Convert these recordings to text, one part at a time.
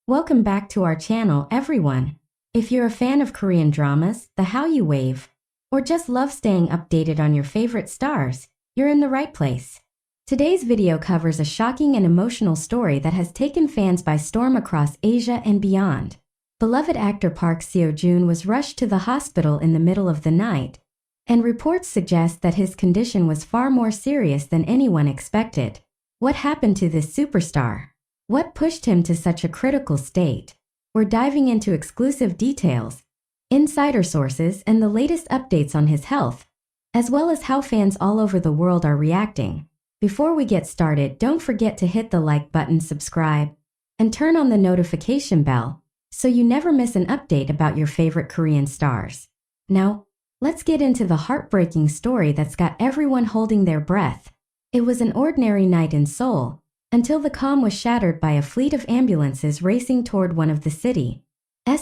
Welcome back to our channel, everyone. If you're a fan of Korean dramas, the Hallyu Wave, or just love staying updated on your favorite stars, you're in the right place. Today's video covers a shocking and emotional story that has taken fans by storm across Asia and beyond. Beloved actor Park Seo-joon was rushed to the hospital in the middle of the night, and reports suggest that his condition was far more serious than anyone expected. What happened to this superstar? What pushed him to such a critical state? We're diving into exclusive details, insider sources, and the latest updates on his health, as well as how fans all over the world are reacting. Before we get started, don't forget to hit the like button, subscribe, and turn on the notification bell so you never miss an update about your favorite Korean stars. Now, let's get into the heartbreaking story that's got everyone holding their breath. It was an ordinary night in Seoul, until the calm was shattered by a fleet of ambulances racing toward one of the city's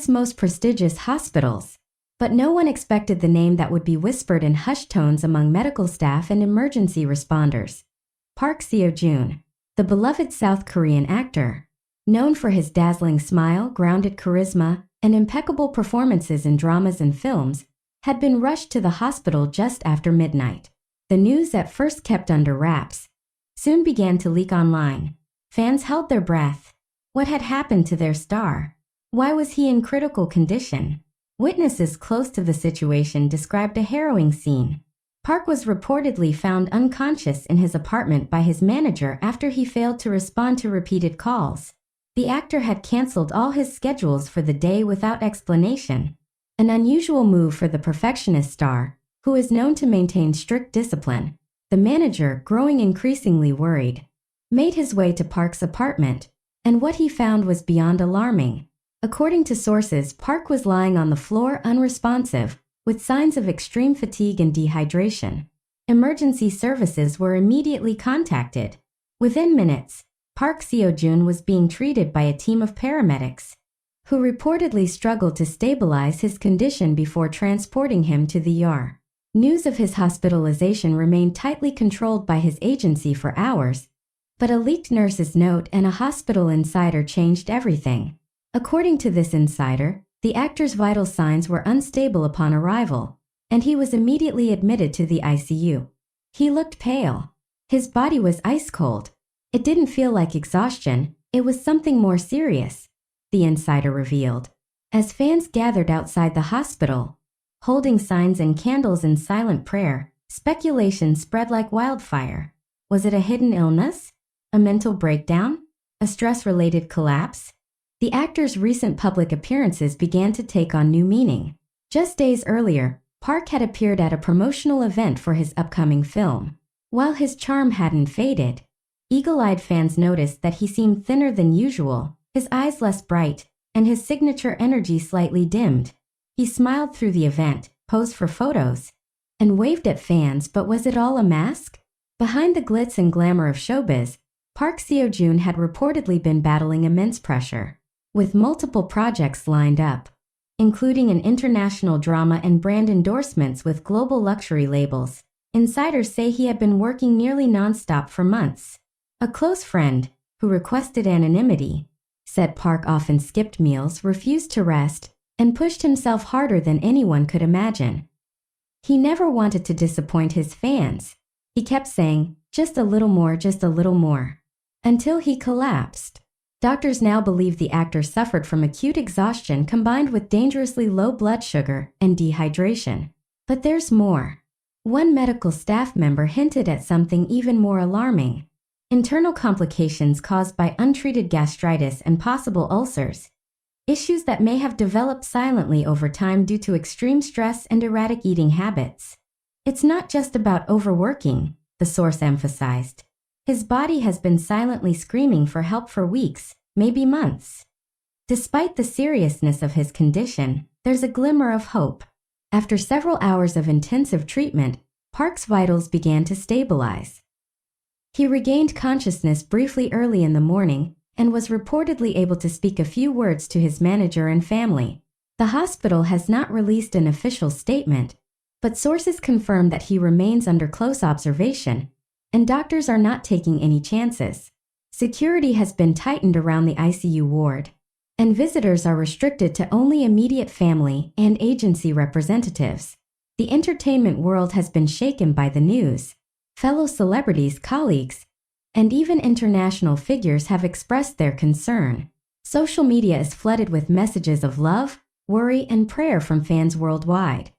most prestigious hospitals. But no one expected the name that would be whispered in hushed tones among medical staff and emergency responders. Park Seo-joon, the beloved South Korean actor, known for his dazzling smile, grounded charisma, and impeccable performances in dramas and films, had been rushed to the hospital just after midnight. The news, at first kept under wraps, soon began to leak online. Fans held their breath. What had happened to their star? Why was he in critical condition? Witnesses close to the situation described a harrowing scene. Park was reportedly found unconscious in his apartment by his manager after he failed to respond to repeated calls. The actor had canceled all his schedules for the day without explanation, an unusual move for the perfectionist star, who is known to maintain strict discipline. The manager, growing increasingly worried, made his way to Park's apartment, and what he found was beyond alarming. According to sources, Park was lying on the floor unresponsive, with signs of extreme fatigue and dehydration. Emergency services were immediately contacted. Within minutes, Park Seo-joon was being treated by a team of paramedics, who reportedly struggled to stabilize his condition before transporting him to the ER. News of his hospitalization remained tightly controlled by his agency for hours, but a leaked nurse's note and a hospital insider changed everything. According to this insider, the actor's vital signs were unstable upon arrival, and he was immediately admitted to the ICU. He looked pale. His body was ice cold. It didn't feel like exhaustion, it was something more serious, the insider revealed. As fans gathered outside the hospital, holding signs and candles in silent prayer, speculation spread like wildfire. Was it a hidden illness? A mental breakdown? A stress-related collapse? The actor's recent public appearances began to take on new meaning. Just days earlier, Park had appeared at a promotional event for his upcoming film. While his charm hadn't faded, eagle-eyed fans noticed that he seemed thinner than usual, his eyes less bright, and his signature energy slightly dimmed. He smiled through the event, posed for photos, and waved at fans, but was it all a mask? Behind the glitz and glamour of showbiz, Park Seo-joon had reportedly been battling immense pressure. With multiple projects lined up, including an international drama and brand endorsements with global luxury labels, insiders say he had been working nearly non-stop for months. A close friend, who requested anonymity, said Park often skipped meals, refused to rest, and pushed himself harder than anyone could imagine. He never wanted to disappoint his fans. He kept saying, just a little more, until he collapsed. Doctors now believe the actor suffered from acute exhaustion combined with dangerously low blood sugar and dehydration. But there's more. One medical staff member hinted at something even more alarming: internal complications caused by untreated gastritis and possible ulcers. Issues that may have developed silently over time due to extreme stress and erratic eating habits. It's not just about overworking, the source emphasized. His body has been silently screaming for help for weeks, maybe months. Despite the seriousness of his condition, there's a glimmer of hope. After several hours of intensive treatment, Park's vitals began to stabilize. He regained consciousness briefly early in the morning, and was reportedly able to speak a few words to his manager and family. The hospital has not released an official statement, but sources confirm that he remains under close observation, and doctors are not taking any chances. Security has been tightened around the ICU ward, and visitors are restricted to only immediate family and agency representatives. The entertainment world has been shaken by the news. Fellow celebrities, colleagues, and even international figures have expressed their concern. Social media is flooded with messages of love, worry, and prayer from fans worldwide.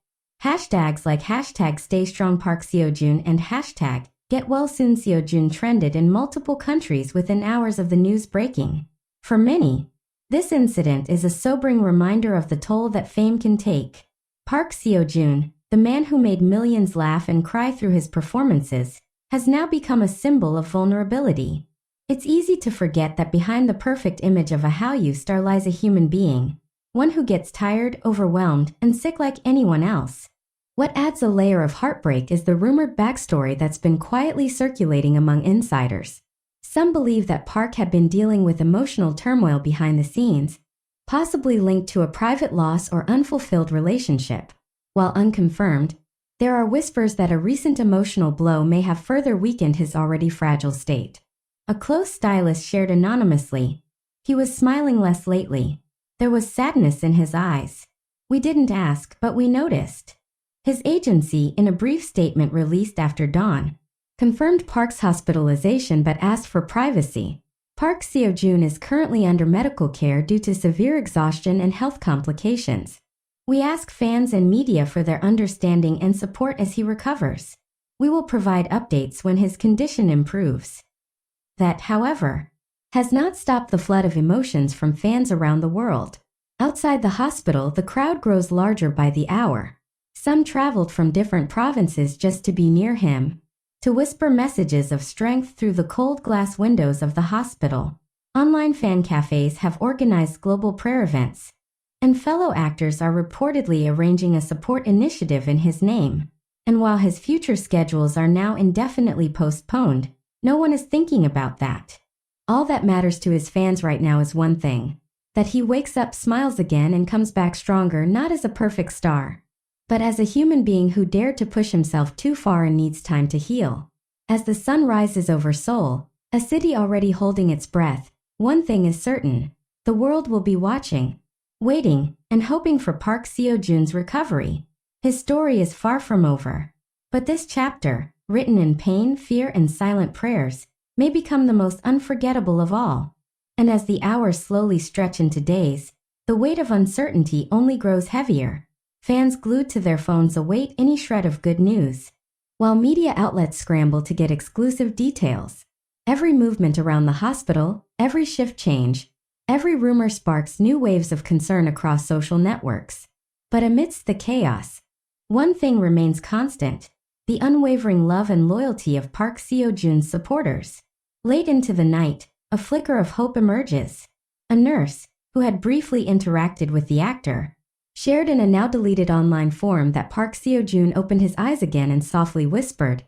Hashtags like hashtag #StayStrongPark Seo-joon and hashtag #GetWellSoon Seo-joon trended in multiple countries within hours of the news breaking. For many, this incident is a sobering reminder of the toll that fame can take. Park Seo-joon, the man who made millions laugh and cry through his performances, has now become a symbol of vulnerability. It's easy to forget that behind the perfect image of a Hallyu star lies a human being, one who gets tired, overwhelmed, and sick like anyone else. What adds a layer of heartbreak is the rumored backstory that's been quietly circulating among insiders. Some believe that Park had been dealing with emotional turmoil behind the scenes, possibly linked to a private loss or unfulfilled relationship. While unconfirmed, there are whispers that a recent emotional blow may have further weakened his already fragile state. A close stylist shared anonymously, "He was smiling less lately. There was sadness in his eyes. We didn't ask, but we noticed." His agency, in a brief statement released after dawn, confirmed Park's hospitalization but asked for privacy. Park Seo-joon is currently under medical care due to severe exhaustion and health complications. We ask fans and media for their understanding and support as he recovers. We will provide updates when his condition improves. That, however, has not stopped the flood of emotions from fans around the world. Outside the hospital, the crowd grows larger by the hour. Some traveled from different provinces just to be near him, to whisper messages of strength through the cold glass windows of the hospital. Online fan cafes have organized global prayer events, and fellow actors are reportedly arranging a support initiative in his name. And while his future schedules are now indefinitely postponed, no one is thinking about that. All that matters to his fans right now is one thing: that he wakes up, smiles again, and comes back stronger, not as a perfect star, but as a human being who dared to push himself too far and needs time to heal. As the sun rises over Seoul, a city already holding its breath, one thing is certain: the world will be watching, waiting, and hoping for Park Seo-joon's recovery. His story is far from over, but this chapter, written in pain, fear, and silent prayers, may become the most unforgettable of all. And as the hours slowly stretch into days, the weight of uncertainty only grows heavier. Fans glued to their phones await any shred of good news, while media outlets scramble to get exclusive details. Every movement around the hospital, every shift change, every rumor sparks new waves of concern across social networks. But amidst the chaos, one thing remains constant: the unwavering love and loyalty of Park Seo-joon's supporters. Late into the night, a flicker of hope emerges. A nurse, who had briefly interacted with the actor, shared in a now-deleted online forum that Park Seo-joon opened his eyes again and softly whispered,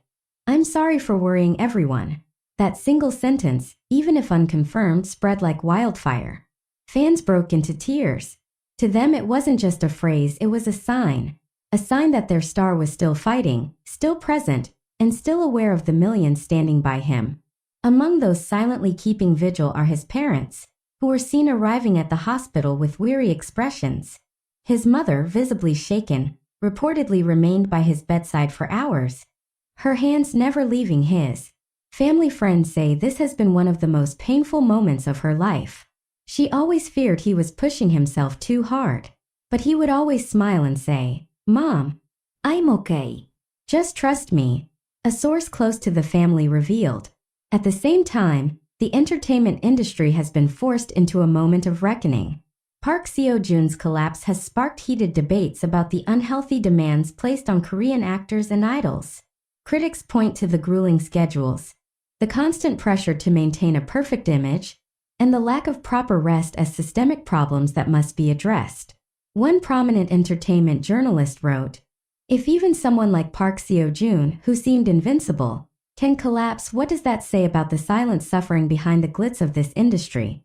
"I'm sorry for worrying everyone." That single sentence, even if unconfirmed, spread like wildfire. Fans broke into tears. To them, it wasn't just a phrase, it was a sign that their star was still fighting, still present, and still aware of the millions standing by him. Among those silently keeping vigil are his parents, who were seen arriving at the hospital with weary expressions. His mother, visibly shaken, reportedly remained by his bedside for hours, her hands never leaving his. Family friends say this has been one of the most painful moments of her life. She always feared he was pushing himself too hard, but he would always smile and say, "Mom, I'm okay. Just trust me," a source close to the family revealed. At the same time, the entertainment industry has been forced into a moment of reckoning. Park Seo-joon's collapse has sparked heated debates about the unhealthy demands placed on Korean actors and idols. Critics point to the grueling schedules, the constant pressure to maintain a perfect image, and the lack of proper rest as systemic problems that must be addressed. One prominent entertainment journalist wrote, "If even someone like Park Seo-joon, who seemed invincible, can collapse, what does that say about the silent suffering behind the glitz of this industry?"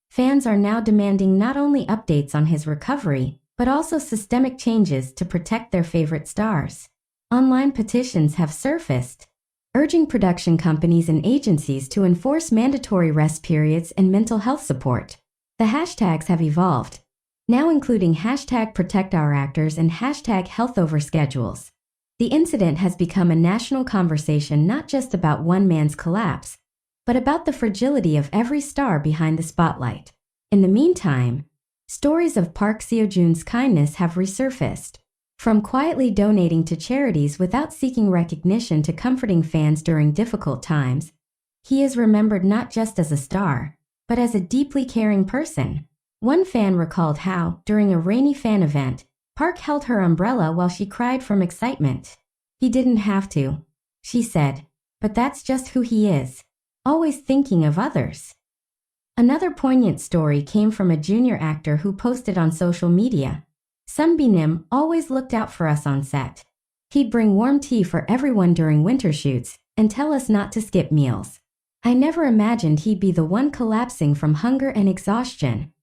Fans are now demanding not only updates on his recovery, but also systemic changes to protect their favorite stars. Online petitions have surfaced, urging production companies and agencies to enforce mandatory rest periods and mental health support. The hashtags have evolved, now including hashtag protect our actors and hashtag health over schedules. The incident has become a national conversation not just about one man's collapse, but about the fragility of every star behind the spotlight. In the meantime, stories of Park Seo-joon's kindness have resurfaced. From quietly donating to charities without seeking recognition to comforting fans during difficult times, he is remembered not just as a star, but as a deeply caring person. One fan recalled how, during a rainy fan event, Park held her umbrella while she cried from excitement. "He didn't have to," she said, "but that's just who he is, always thinking of others." Another poignant story came from a junior actor who posted on social media. "Sunbinim always looked out for us on set. He'd bring warm tea for everyone during winter shoots and tell us not to skip meals. I never imagined he'd be the one collapsing from hunger and exhaustion."